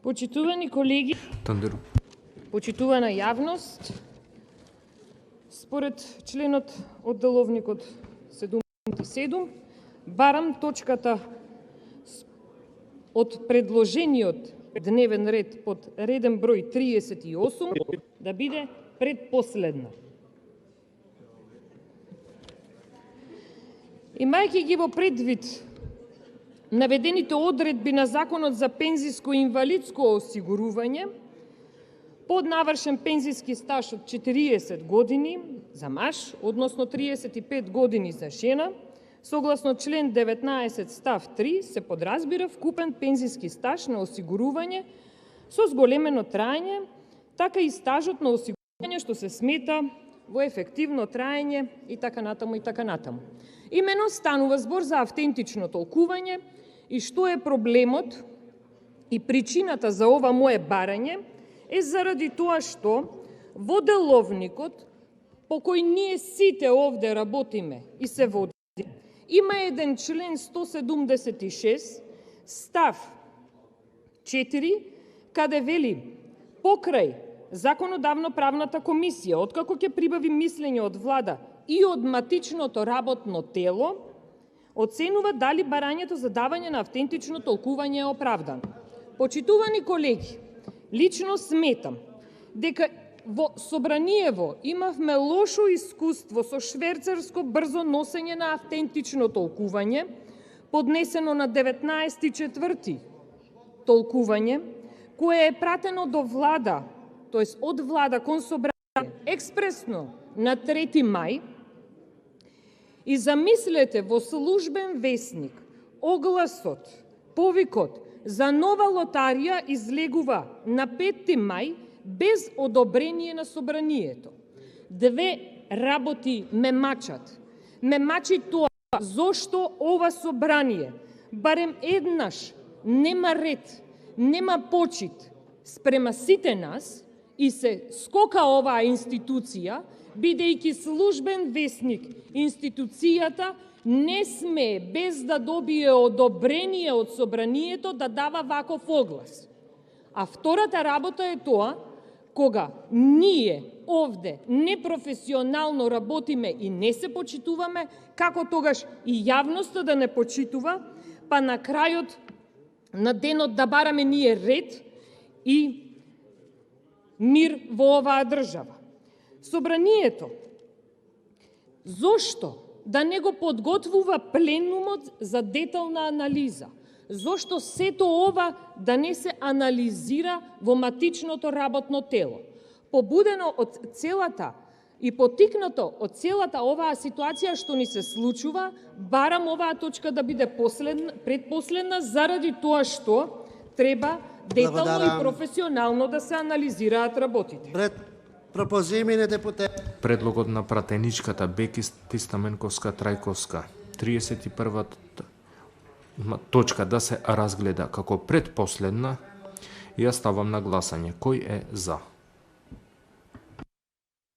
Почитувани колеги, Тандеру. почитувана јавност, според членот од Деловникот 77, барам точката од предложениот дневен ред под реден број 38 да биде предпоследна. Имајќи ги во предвид наведените одредби на Законот за пензиско и инвалидско осигурување, под навршен пензиски стаж од 40 години за маж, односно 35 години за жена, согласно член 19 став 3 се подразбира вкупен пензиски стаж на осигурување со зголемено траење, така и стажот на осигурување што се смета во ефективно траење и така натаму и така натаму. Имено станува збор за автентично толкување и што е проблемот и причината за ова мое барање е заради тоа што во Деловникот, по кој ние сите овде работиме и се води, има еден член 176, став 4, каде вели покрај Законодавно-правната комисија, откако ќе прибави мислење од влада и од матичното работно тело, оценува дали барањето за давање на автентично толкување е оправдано. Почитувани колеги, лично сметам дека во Собраниево имавме лошо искуство со шверцарско брзо носење на автентично толкување, поднесено на 19.4. толкување, кое е пратено до влада, тоест од влада кон Собрание експресно на 3. мај, и замислете во службен весник огласот, повикот за нова лотарија излегува на 5. мај без одобрение на Собранието. Две работи ме мачат. Ме мачи тоа зошто ова Собрание барем еднаш нема ред, нема почит спрема сите нас и се скока оваа институција, бидејќи службен весник институцијата не смее без да добие одобрение од Собранието да дава ваков оглас. А втората работа е тоа, кога ние овде непрофесионално работиме и не се почитуваме, како тогаш и јавноста да не почитува, па на крајот на денот да бараме ние ред и мир во оваа држава. Собранието, зошто да не го подготвува пленумот за детална анализа? Зошто сето ова да не се анализира во матичното работно тело? Побудено од целата и потикнато од целата оваа ситуација што ни се случува, барам оваа точка да биде предпоследна заради тоа што треба детално и професионално да се анализираат работите. Предлогот на пратеничката Бекис Тистаменковска Трајковска 31 точка да се разгледа како предпоследна, ја ставам на гласање. Кој е за?